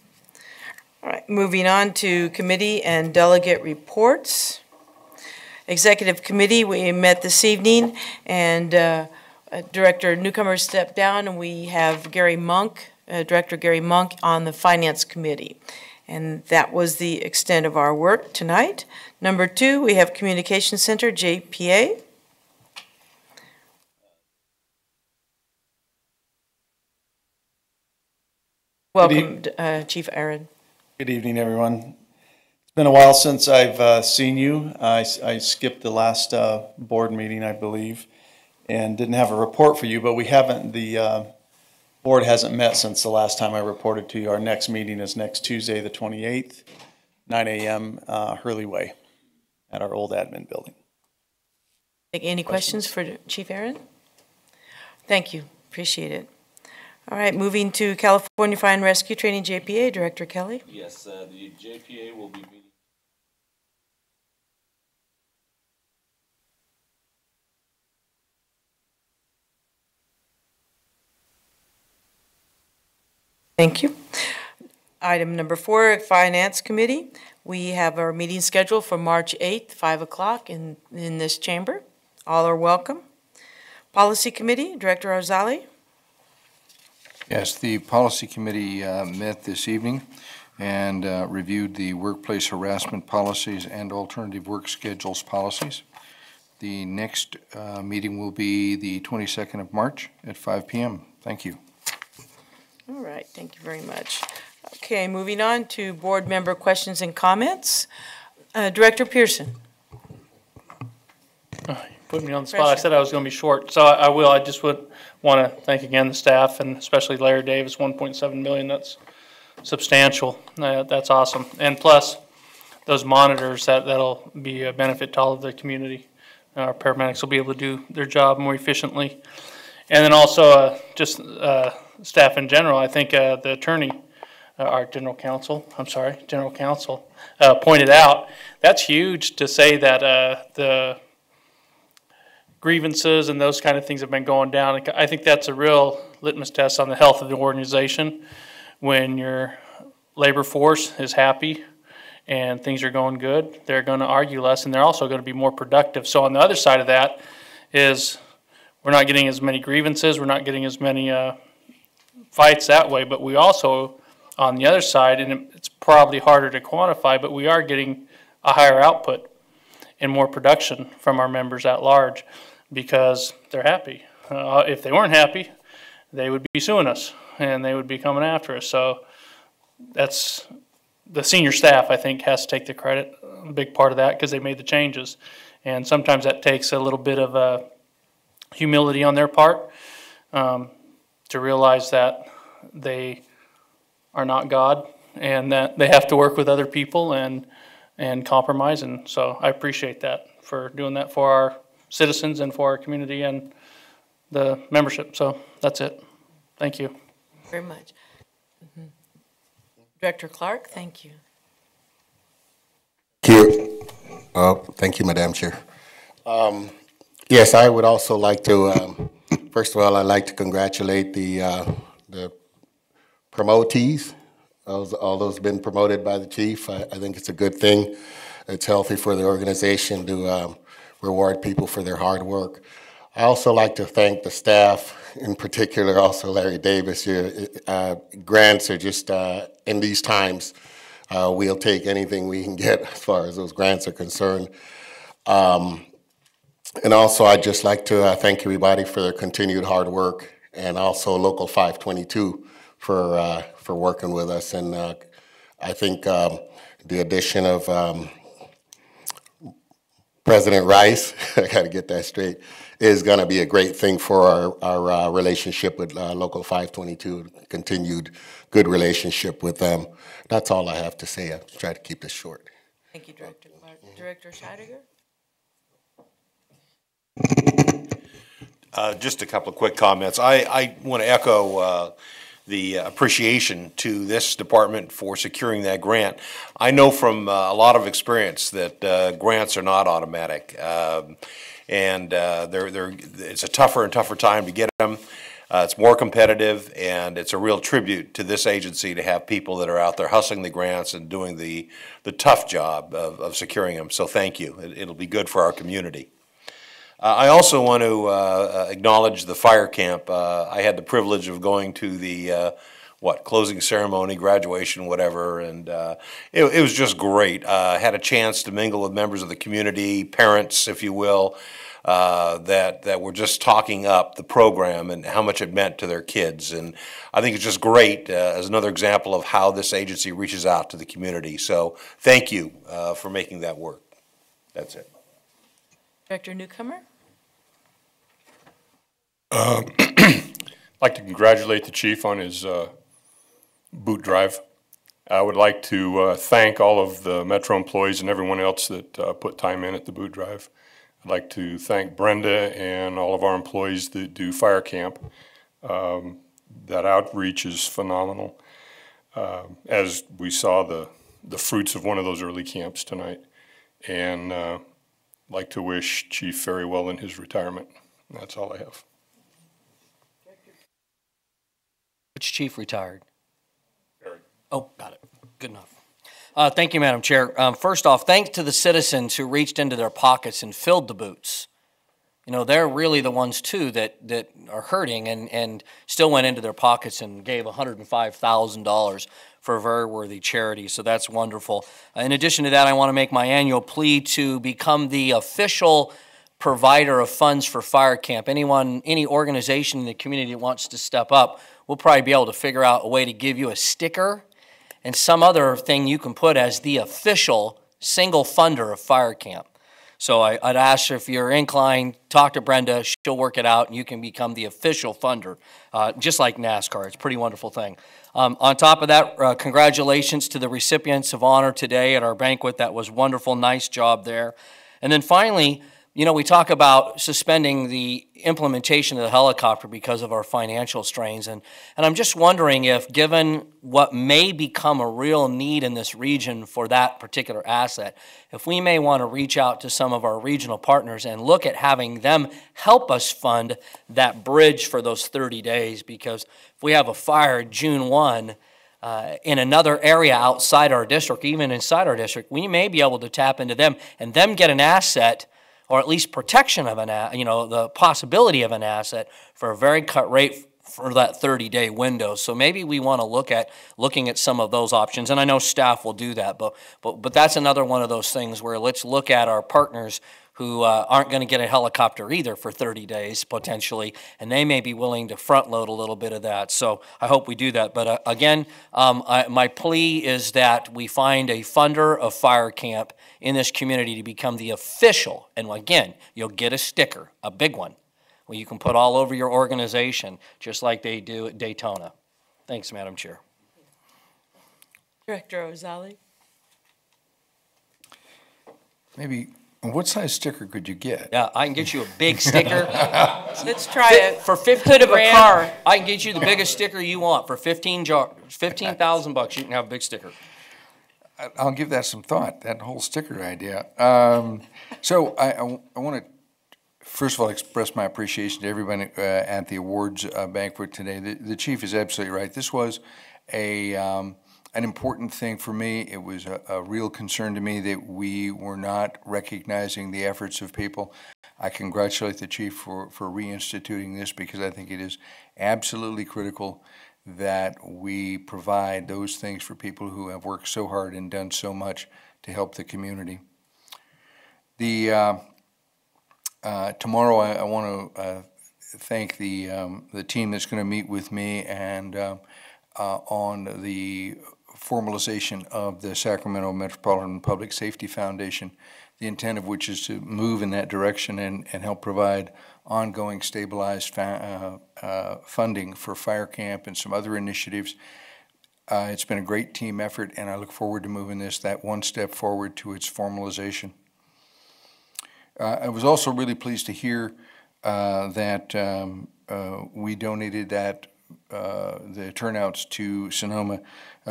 All right, moving on to committee and delegate reports. Executive Committee, we met this evening, and Director Newcomer stepped down, and we have Gary Monk, Director Gary Monk, on the Finance Committee. And that was the extent of our work tonight. Number 2, we have Communication Center, JPA. Welcome, Chief Aaron. Good evening, everyone. It's been a while since I've seen you. I skipped the last board meeting, I believe, and didn't have a report for you, but we haven't, the board hasn't met since the last time I reported to you. Our next meeting is next Tuesday, the 28th, 9 a.m. Hurley Way at our old admin building. Any questions for Chief Aaron? Thank you, appreciate it. All right, moving to California Fire and Rescue Training, JPA, Director Kelly. Yes, the JPA will be meeting. Thank you. Item number 4, Finance Committee. We have our meeting scheduled for March 8th, 5 o'clock in this chamber. All are welcome. Policy Committee, Director Arzali. Yes, the Policy Committee met this evening and reviewed the workplace harassment policies and alternative work schedules policies. The next meeting will be the 22nd of March at 5 p.m. Thank you. All right, thank you very much. Okay, moving on to board member questions and comments. Director Pearson. Put me on the spot. I said I was going to be short, so I will. I just would want to thank again the staff and especially Larry Davis, 1.7 million. That's substantial. That's awesome. And plus, those monitors, that'll be a benefit to all of the community. Our paramedics will be able to do their job more efficiently. And then also just staff in general. I think the attorney, our general counsel, pointed out, that's huge to say that the grievances and those kind of things have been going down. I think that's a real litmus test on the health of the organization. When your labor force is happy and things are going good, they're going to argue less, and they're also going to be more productive. So on the other side of that is we're not getting as many grievances, we're not getting as many fights that way, but we also, on the other side, and it's probably harder to quantify, but we are getting a higher output and more production from our members at large because they're happy. If they weren't happy, they would be suing us and they would be coming after us. So that's the senior staff, I think, has to take the credit, a big part of that, because they made the changes. And sometimes that takes a little bit of humility on their part to realize that they are not God and that they have to work with other people and compromise. And so I appreciate that for doing that for our citizens and for our community and the membership. So that's it. Thank you. Very much. Director Clark, thank you. Thank you, Madam Chair. Yes, I would also like to, first of all, I'd like to congratulate the promotees. All those been promoted by the chief. I think it's a good thing. It's healthy for the organization to reward people for their hard work. I also like to thank the staff, in particular also Larry Davis. Your grants are just, in these times, we'll take anything we can get as far as those grants are concerned. And also I'd just like to thank everybody for their continued hard work, and also Local 522 for working with us. And I think the addition of President Rice, I got to get that straight, is going to be a great thing for our relationship with Local 522, continued good relationship with them. That's all I have to say. I'll try to keep this short. Thank you, Director Clark. Director Scheidegger? Just a couple of quick comments. I want to echo the appreciation to this department for securing that grant. I know from a lot of experience that grants are not automatic, and it's a tougher and tougher time to get them. It's more competitive, and it's a real tribute to this agency to have people that are out there hustling the grants and doing the tough job of securing them. So thank you. It'll be good for our community. I also want to acknowledge the fire camp. I had the privilege of going to the closing ceremony, graduation, whatever, and it was just great. Had a chance to mingle with members of the community, parents, if you will, that were just talking up the program and how much it meant to their kids. And I think it's just great as another example of how this agency reaches out to the community. So thank you for making that work. That's it. Director Newcomer? I'd like to congratulate the chief on his boot drive. I would like to thank all of the Metro employees and everyone else that put time in at the boot drive. I'd like to thank Brenda and all of our employees that do fire camp. That outreach is phenomenal. As we saw the fruits of one of those early camps tonight. And I'd like to wish Chief very well in his retirement. That's all I have. Which chief retired? Barry. Oh, got it. Good enough. Thank you, Madam Chair. First off, thanks to the citizens who reached into their pockets and filled the boots. You know, they're really the ones, too, that are hurting and still went into their pockets and gave $105,000 for a very worthy charity. So that's wonderful. In addition to that, I want to make my annual plea to become the official provider of funds for fire camp. Any organization in the community that wants to step up, we'll probably be able to figure out a way to give you a sticker and some other thing you can put as the official single funder of fire camp. So I'd ask if you're inclined, talk to Brenda. She'll work it out, and you can become the official funder, just like NASCAR. It's a pretty wonderful thing. On top of that, congratulations to the recipients of honor today at our banquet. That was wonderful. Nice job there. And then finally, you know, we talk about suspending the implementation of the helicopter because of our financial strains. And I'm just wondering if, given what may become a real need in this region for that particular asset, if we may want to reach out to some of our regional partners and look at having them help us fund that bridge for those 30 days. Because if we have a fire June 1, in another area outside our district, even inside our district, we may be able to tap into them and them get an asset, or at least protection of the possibility of an asset for a very cut rate for that 30-day window. So maybe we want to look at looking at some of those options, and I know staff will do that. But that's another one of those things where let's look at our partners who aren't going to get a helicopter either for 30 days potentially, and they may be willing to front load a little bit of that. So I hope we do that. But again, my plea is that we find a funder of fire camp in this community to become the official, and again, you'll get a sticker, a big one, where you can put all over your organization, just like they do at Daytona. Thanks, Madam Chair. Director Ozali. Maybe, what size sticker could you get? Yeah, I can get you a big sticker. Let's try it. For 15 hood of a car. I can get you the biggest sticker you want. For 15,000 bucks, you can have a big sticker. I'll give that some thought, that whole sticker idea. So I want to, first of all, express my appreciation to everybody at the awards banquet today. The chief is absolutely right. This was an important thing for me. It was a real concern to me that we were not recognizing the efforts of people. I congratulate the chief for reinstituting this, because I think it is absolutely critical that we provide those things for people who have worked so hard and done so much to help the community. Tomorrow I want to thank the team that's going to meet with me and on the formalization of the Sacramento Metropolitan Public Safety Foundation, the intent of which is to move in that direction and help provide ongoing stabilized funding for fire camp and some other initiatives. It's been a great team effort, and I look forward to moving that one step forward to its formalization. I was also really pleased to hear that we donated the turnouts to Sonoma.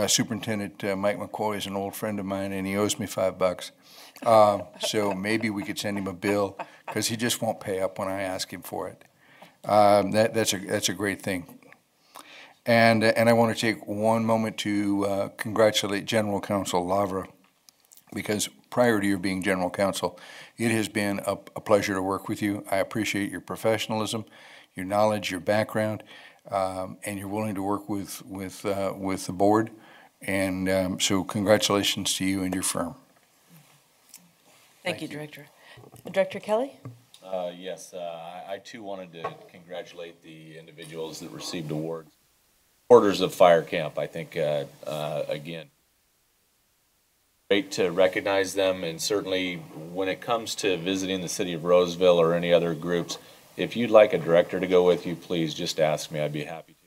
Superintendent Mike McCoy is an old friend of mine, and he owes me $5. So maybe we could send him a bill, because he just won't pay up when I ask him for it. That's a great thing. And I want to take one moment to congratulate General Counsel Lavra, because prior to your being General Counsel, it has been a pleasure to work with you. I appreciate your professionalism, your knowledge, your background, and you're willing to work with the board. And so congratulations to you and your firm. Thank you, Director. Director Kelly? Yes, I too wanted to congratulate the individuals that received awards. Supporters of Fire Camp, I think, again, great to recognize them, and certainly when it comes to visiting the city of Roseville or any other groups, if you'd like a director to go with you, please just ask me. I'd be happy to.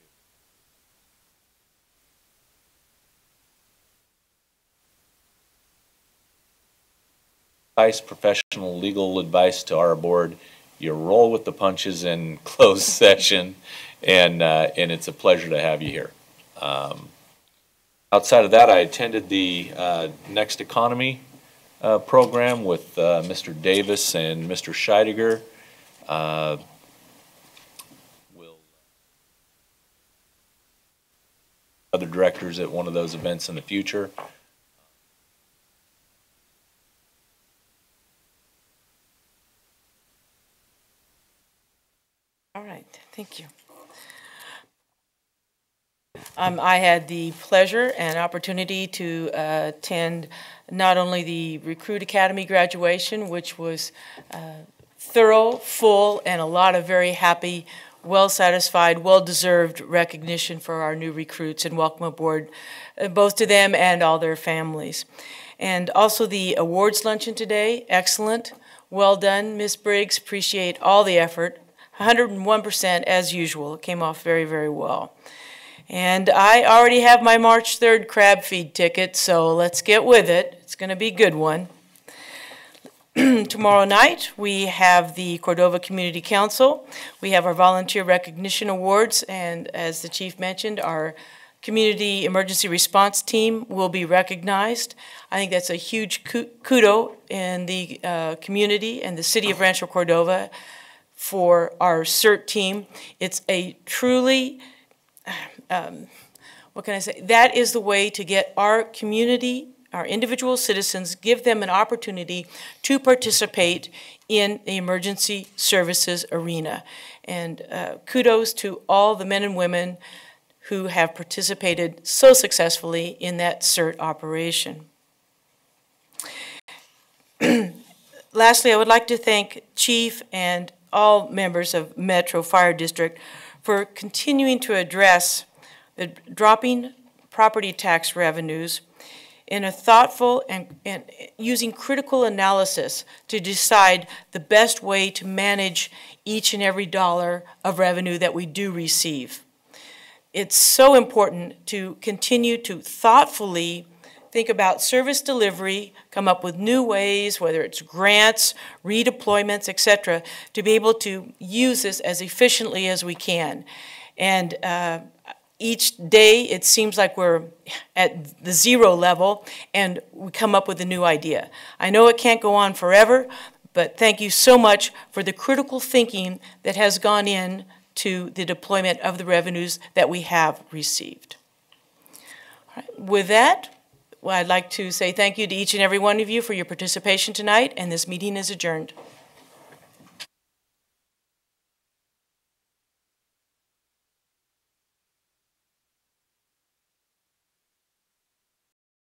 Professional legal advice to our board. You roll with the punches in closed session, and it's a pleasure to have you here. Outside of that, I attended the Next Economy program with Mr. Davis and Mr. Scheidegger. Other directors at one of those events in the future. All right, thank you. I had the pleasure and opportunity to attend not only the Recruit Academy graduation, which was thorough, full, and a lot of very happy well-satisfied, well-deserved recognition for our new recruits, and welcome aboard both to them and all their families. And also the awards luncheon today, excellent. Well done, Ms. Briggs. Appreciate all the effort. 101% as usual. It came off very, very well. And I already have my March 3rd crab feed ticket, so let's get with it. It's going to be a good one. Tomorrow night, we have the Cordova Community Council. We have our Volunteer Recognition Awards, and as the Chief mentioned, our Community Emergency Response Team will be recognized. I think that's a huge kudo in the community and the city of Rancho Cordova for our CERT team. It's a truly, what can I say? That is the way to get our community, our individual citizens, give them an opportunity to participate in the emergency services arena. And kudos to all the men and women who have participated so successfully in that CERT operation. Lastly, I would like to thank Chief and all members of Metro Fire District for continuing to address the dropping property tax revenues in a thoughtful and using critical analysis to decide the best way to manage each and every dollar of revenue that we do receive. It's so important to continue to thoughtfully think about service delivery, come up with new ways, whether it's grants, redeployments, etc., to be able to use this as efficiently as we can. And each day it seems like we're at the zero level and we come up with a new idea. I know it can't go on forever, but thank you so much for the critical thinking that has gone in to the deployment of the revenues that we have received. All right. With that, well, I'd like to say thank you to each and every one of you for your participation tonight, and this meeting is adjourned.